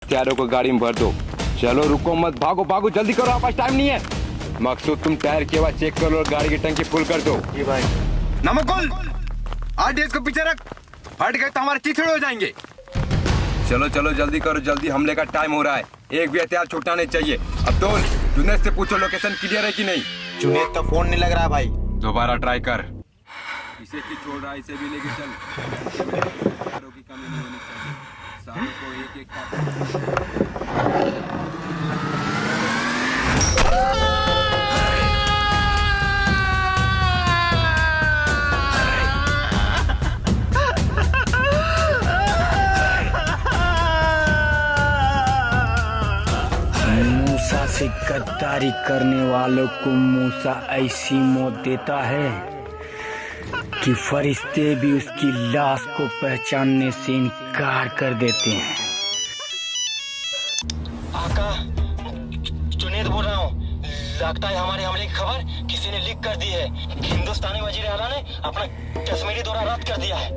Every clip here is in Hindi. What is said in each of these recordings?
हथियारों को गाड़ी में भर दो। चलो रुको मत, भागो भागो, जल्दी करो, आप पास टाइम नहीं है। मकसूद तुम टायर के बाद चेक कर लो और गाड़ी की टंकी फुल कर दो। जी भाई। नमकुल, आरडीएक्स को पीछे रख, हट गए तो हमारे चिथड़े हो जाएंगे। चलो चलो जल्दी करो, जल्दी, हमले का टाइम हो रहा है। एक भी हथियार छूटना नहीं चाहिए। अब्दुल, जुनैद से पूछो लोकेशन क्लियर है कि नहीं। जुनैद का फोन नहीं लग रहा भाई। दोबारा ट्राई कर। इसे की छोड़ रहा है, इसे भी लेके चल। हथियारों की कमी नहीं होनी चाहिए, सारों को एक एक मूसा से गद्दारी करने वालों को मूसा ऐसी मौत देता है कि फरिश्ते भी उसकी लाश को पहचानने से इनकार कर देते हैं। आका, जुनैद बोल रहा हूँ। लगता है हमारे हमले की खबर किसी ने लीक कर दी है। हिंदुस्तानी वजीर आला ने अपना कश्मीरी दौरा रद्द कर दिया है।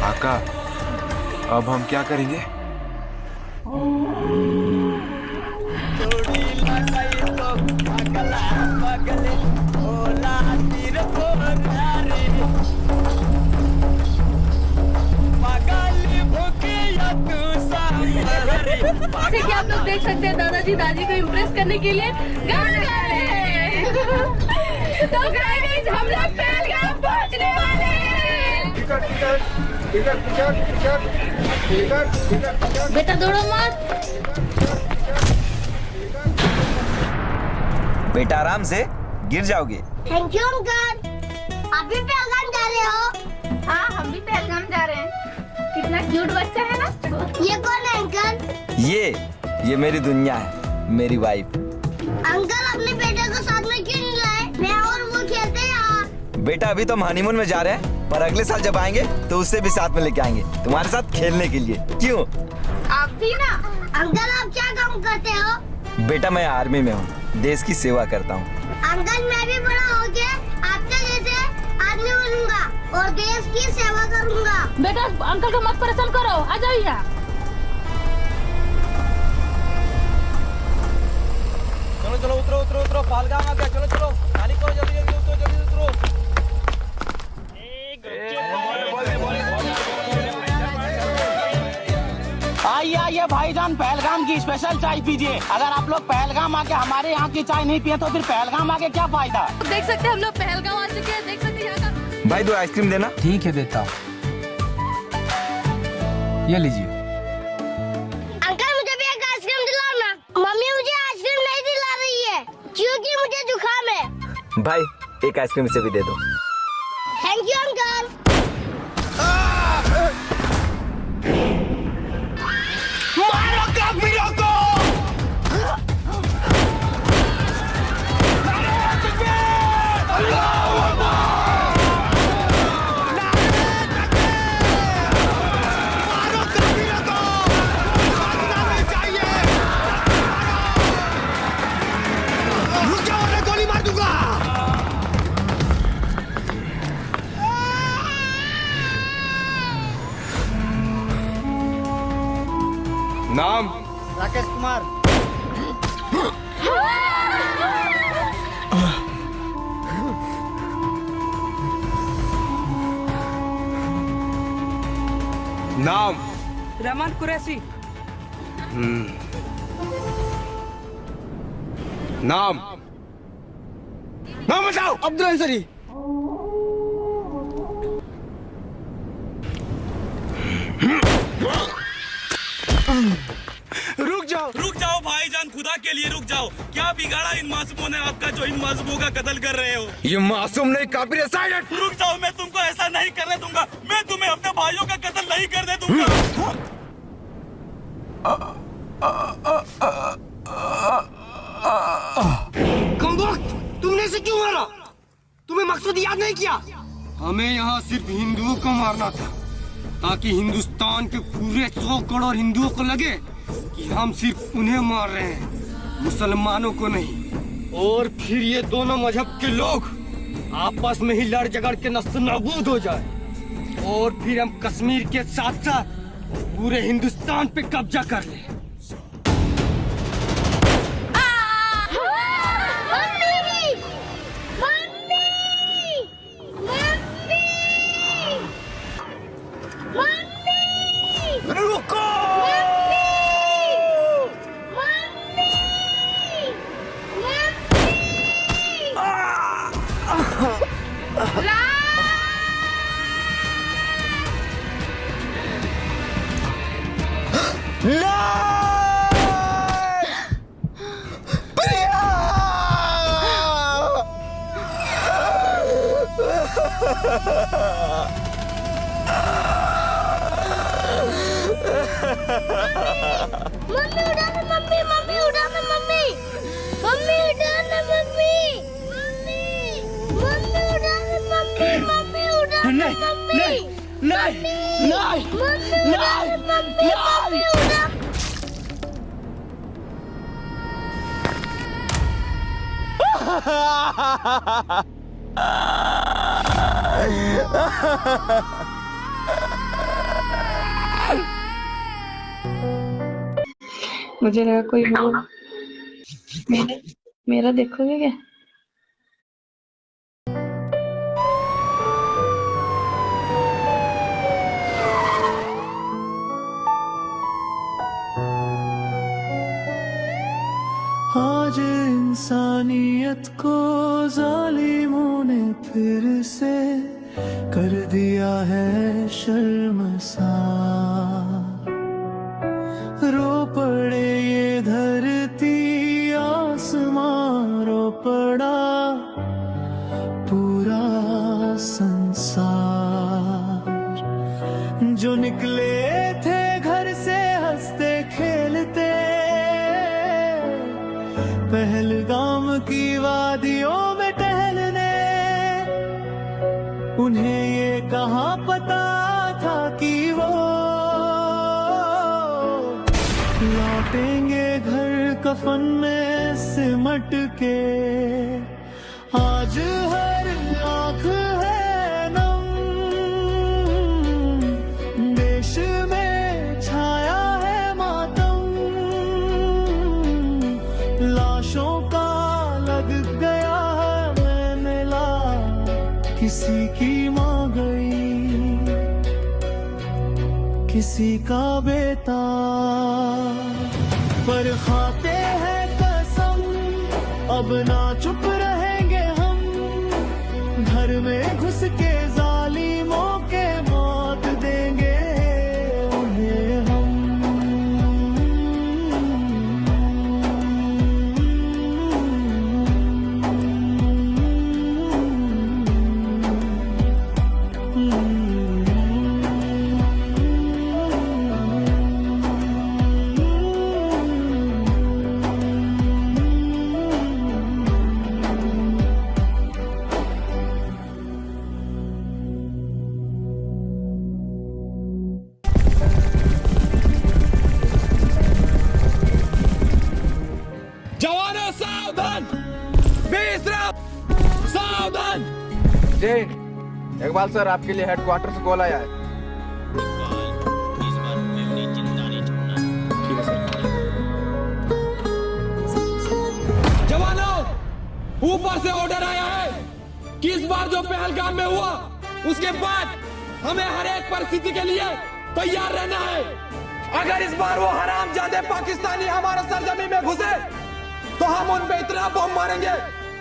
आका, अब हम क्या करेंगे? जैसे कि आप लोग देख सकते हैं, दादाजी दादी को इम्प्रेस करने के लिए गाना गा रहे हैं। तो गाइस, हम लोग पहलगाम पहुंचने वाले हैं। बेटा दौड़ो मत। बेटा आराम से, गिर जाओगे। Thank you uncle. आप भी पहलगाम जा रहे हो? हाँ, हम भी पहलगाम जा रहे हैं। कितना क्यूट बच्चा है ना। ये कौन है अंकल? ये मेरी दुनिया है, मेरी वाइफ। अंकल अपने बेटे को साथ में क्यों नहीं लाए? मैं और वो खेलते हैं यहाँ। बेटा अभी तो हम हनीमून में जा रहे हैं, पर अगले साल जब आएंगे तो उससे भी साथ में लेके आएंगे तुम्हारे साथ खेलने के लिए। क्यों? आप भी ना। अंकल आप क्या काम करते हो? बेटा मैं आर्मी में हूँ, देश की सेवा करता हूँ। अंकल मैं भी बड़ा होके आपके जैसे आदमी बनूंगा और देश की सेवा करूंगा। बेटा अंकल को मत परेशान करो, आ जाओ यहाँ। चलो चलो उतरो उतरो उतरो, पहलगाम आ गया। चलो चलो, खाली करो, जल्दी जल्दी उतरो, जल्दी उतरो। आइए आइए भाईजान, पहलगाम की स्पेशल चाय पीजिए। अगर आप लोग पहलगाम आके हमारे यहाँ की चाय नहीं पिए तो फिर पहलगाम आके क्या फायदा। देख सकते हैं हम लोग पहलगाम आ चुके हैं। देख सकते हैं यहाँ का। भाई 2 आइसक्रीम देना। ठीक है, देता हूँ। ये लीजिए। अंकल मुझे भी एक आइसक्रीम दिलाओ ना। मम्मी मुझे आइसक्रीम नहीं दिला रही है क्योंकि मुझे जुकाम है। भाई एक आइसक्रीम से भी दे दो। Thank you uncle. मारो काफिरों को। नाम? राकेश कुमार। नाम? रहमान कुरैशी। नाम? नाम बताओ। अब्दुल अंसारी। रुक जाओ भाईजान, खुदा के लिए रुक जाओ। क्या बिगाड़ा इन मासूमों ने आपका जो इन मासूमों का कत्ल कर रहे हो? ये मासूम नहीं, काबिल साइलेंट। रुक जाओ, मैं तुमको ऐसा नहीं करने दूंगा। मैं तुम्हें अपने भाइयों का कत्ल नहीं करने दूंगा। कमबख्त, तुमने इसे क्यों मारा? तुम्हें मकसद याद नहीं किया? हमें यहाँ सिर्फ हिंदुओं को मारना था, ताकि हिंदुस्तान के पूरे 100 करोड़ हिंदुओं को लगे कि हम सिर्फ उन्हें मार रहे हैं, मुसलमानों को नहीं। और फिर ये दोनों मजहब के लोग आपस में ही लड़ झगड़ के नस्ल नाबूद हो जाए, और फिर हम कश्मीर के साथ साथ पूरे हिंदुस्तान पे कब्जा कर ले। मम्मी उठाना, मम्मी मम्मी उठाना, मम्मी मम्मी उठाना, मम्मी मम्मी मम्मी उठाना, मम्मी मम्मी उठाना, मम्मी नहीं मम्मी उठाना। मुझे लगा कोई वो मेरा देखोगे क्या? आज इंसानियत को जालिमों ने फिर से कर दिया है शर्मसार। रो पड़े ये धरती आसमां, रो पड़ा पूरा संसार। जो निकले थे घर से हंसते खेलते, पहलगाम की वादियों में टहलने, उन्हें ये कहाँ पता था कि वो लौटेंगे घर कफन में सिमट के। आज हर आँख है नम, देश में छाया है मातम, लाशों का लग गया है मैंने किसी की माँ गई, किसी का बेटा। पर खाते हैं कसम, अब ना चुप रहेंगे हम, घर में घुस के जालिमों के मौत देंगे उन्हें हम। इकबाल सर, आपके लिए हेडक्वार्टर से कॉल आया है। ठीक है सर। जवानों, ऊपर से ऑर्डर आया है कि इस बार जो पहलगाम में हुआ, उसके बाद हमें हर एक परिस्थिति के लिए तैयार रहना है। अगर इस बार वो हरामजादे पाकिस्तानी हमारे सरजमी में घुसे, तो हम उन पे इतना बम मारेंगे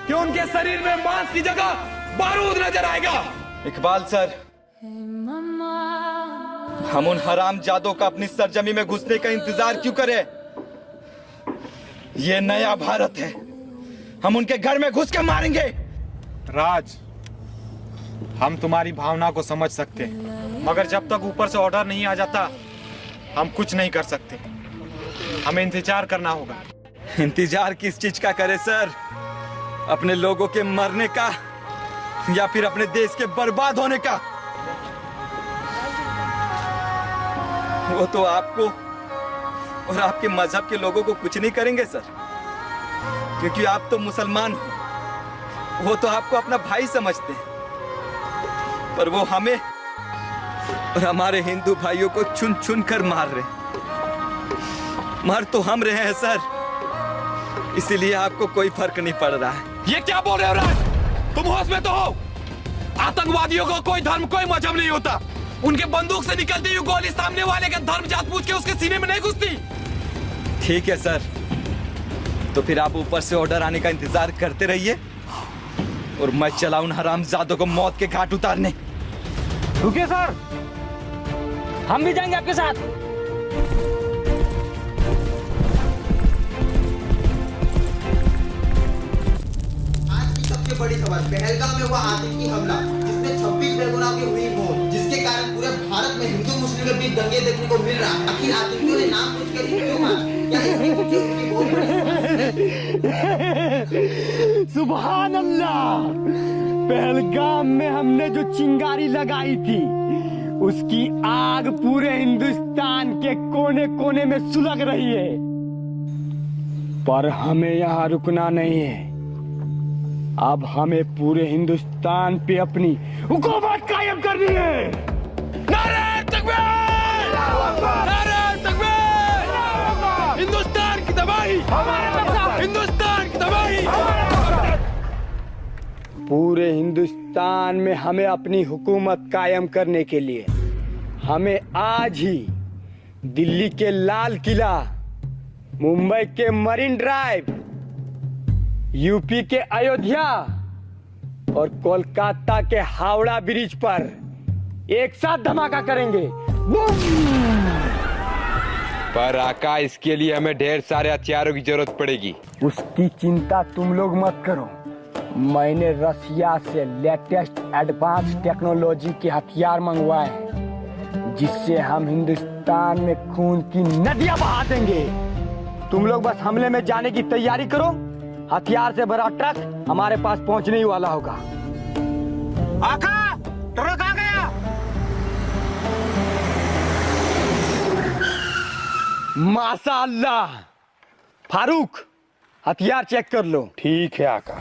कि उनके शरीर में मांस की जगह बारूद नजर आएगा। इकबाल सर, हम उन हरामजादों का अपनी सरजमी में घुसने का इंतजार क्यों करें? ये नया भारत है, हम उनके घर में घुस के मारेंगे। राज, हम तुम्हारी भावना को समझ सकते हैं, मगर जब तक ऊपर से ऑर्डर नहीं आ जाता हम कुछ नहीं कर सकते। हमें इंतजार करना होगा। इंतजार किस चीज का करे सर? अपने लोगों के मरने का या फिर अपने देश के बर्बाद होने का? वो तो आपको और आपके मजहब के लोगों को कुछ नहीं करेंगे सर, क्योंकि आप तो मुसलमान हो। वो तो आपको अपना भाई समझते हैं, पर वो हमें और हमारे हिंदू भाइयों को चुन चुन कर मार रहे। मर तो हम रहे हैं सर, इसीलिए आपको कोई फर्क नहीं पड़ रहा है। ये क्या बोल रहे हो राज? तुम होश में तो हो? आतंकवादियों को कोई धर्म कोई मजहब नहीं होता। उनके बंदूक से निकलती हुई गोली सामने वाले का धर्म जात पूछ के उसके सीने में नहीं घुसती। ठीक है सर, तो फिर आप ऊपर से ऑर्डर आने का इंतजार करते रहिए और मैं चला उन हरामजादों को मौत के घाट उतारने। रुकिए सर, हम भी जाएंगे आपके साथ। आज की सबसे बड़ी खबर, पहलगाम में हुआ आतंकी हमला जिसमें 26 बेगुनाह की हुई मौत, जिसके कारण पूरे भारत में हिंदू मुस्लिम के बीच दंगे देखने को मिल रहा है। आखिर आतंकियों ने नाम पूछकर ही क्यों मारा? क्या इसकी उनकी बहुत बड़ी सुभान अल्लाह, पहलगाम में हमने जो चिंगारी लगाई थी उसकी आग पूरे हिंदुस्तान के कोने कोने में सुलग रही है, पर हमें यहाँ रुकना नहीं है। अब हमें पूरे हिंदुस्तान पे अपनी हुकूमत कायम करनी है। नारे तकबीर! नारे तकबीर! हिंदुस्तान की तबाही! हिंदुस्तान की तबाही! पूरे हिंदुस्तान में हमें अपनी हुकूमत कायम करने के लिए हमें आज ही दिल्ली के लाल किला, मुंबई के मरीन ड्राइव, यूपी के अयोध्या और कोलकाता के हावड़ा ब्रिज पर एक साथ धमाका करेंगे। पर आका, इसके लिए हमें ढेर सारे हथियारों की जरूरत पड़ेगी। उसकी चिंता तुम लोग मत करो, मैंने रसिया से लेटेस्ट एडवांस टेक्नोलॉजी के हथियार मंगवाए हैं, जिससे हम हिंदुस्तान में खून की नदियां बहा देंगे। तुम लोग बस हमले में जाने की तैयारी करो, हथियार से भरा ट्रक हमारे पास पहुंचने ही वाला होगा। आका, ट्रक आ गया। माशाअल्लाह। फारूक, हथियार चेक कर लो। ठीक है आका।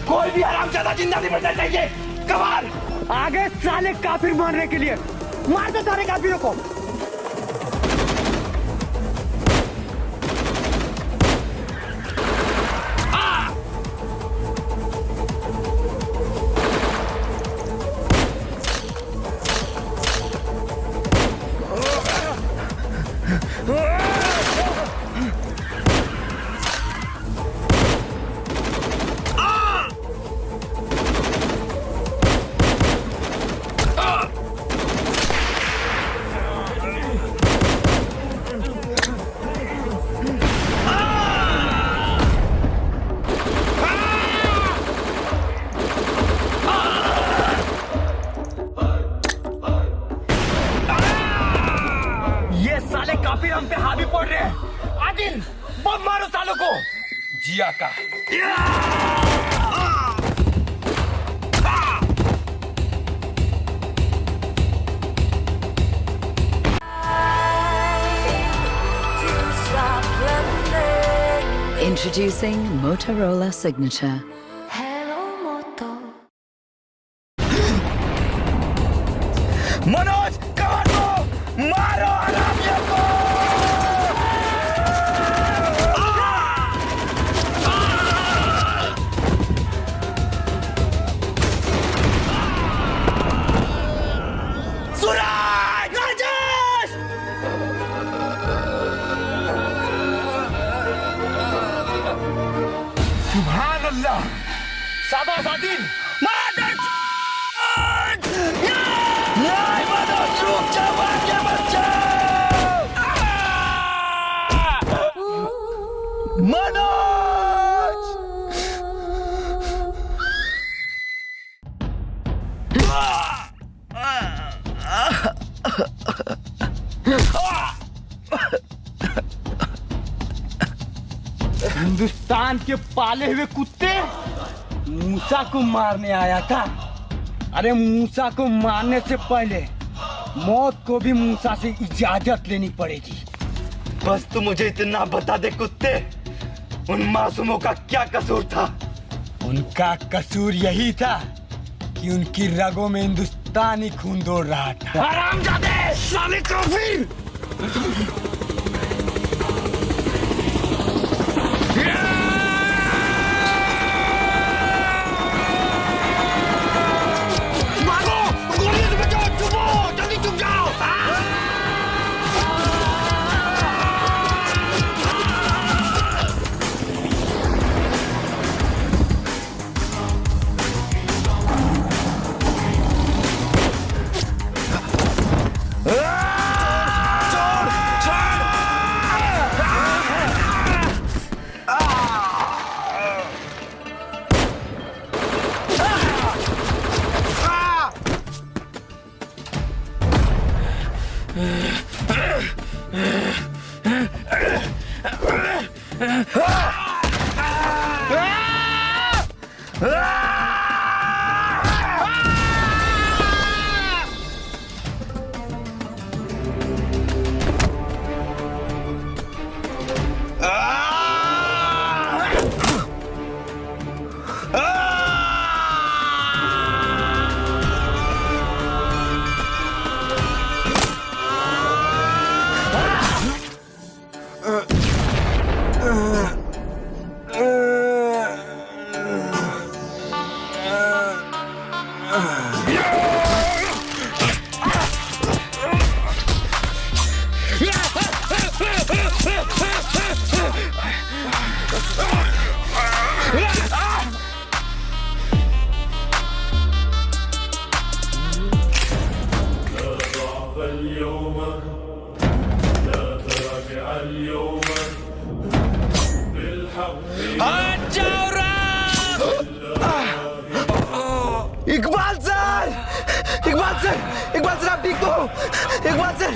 कोई भी हरामजादा जिंदा नहीं बचना चाहिए। कमाल, आगे साले काफिर मारने के लिए मार दो सारे काफिरों को। काफिर हम पे हावी पड़ रहे हैं। आदिल, बम मारो सालों को। जी आका। Introducing Motorola Signature. Manoj, cover दो, मारो हरामियों को। अल्लाह सादा सादिन हिंदुस्तान के पाले हुए कुत्ते मूसा को मारने आया था। अरे मूसा को मारने से पहले मौत को भी मूसा से इजाजत लेनी पड़ेगी। बस तू मुझे इतना बता दे कुत्ते, उन मासूमों का क्या कसूर था? उनका कसूर यही था कि उनकी रगों में हिंदुस्तानी खून दौड़ रहा था। हरामजादे, साले काफिर! इकबाल सर आप ठीक तो हो? इकबाल सर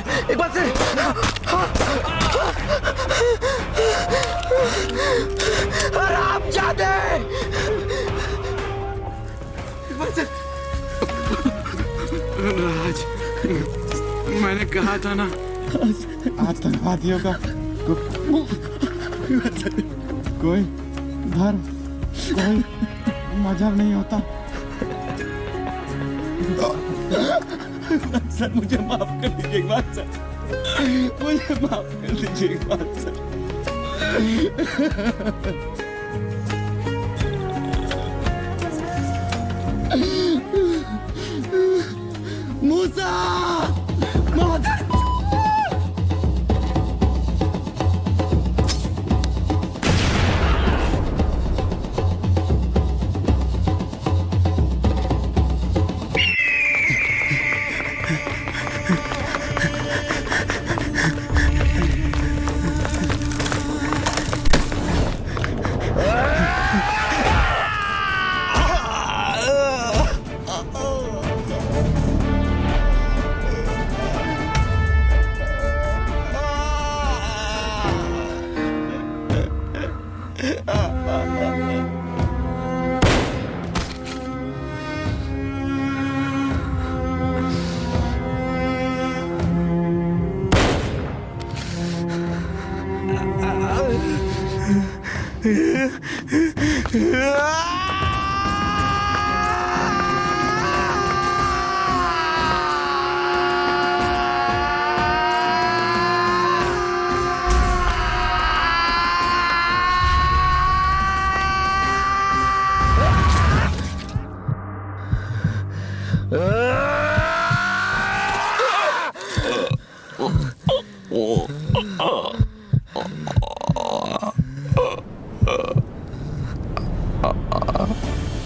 हरामजादे! इकबाल सर राज, मैंने कहा था ना आतंकवादियों का कोई धर्म, कोई मजहब नहीं होता। सर मुझे माफ कर दीजिए इकबाल सर, मुझे माफ कर दीजिए इकबाल सर। मूसा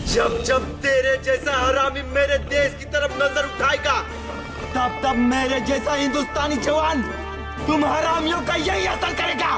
जब जब तेरे जैसा हरामी मेरे देश की तरफ नजर उठाएगा, तब तब मेरे जैसा हिंदुस्तानी जवान तुम हरामियों का यही असर करेगा।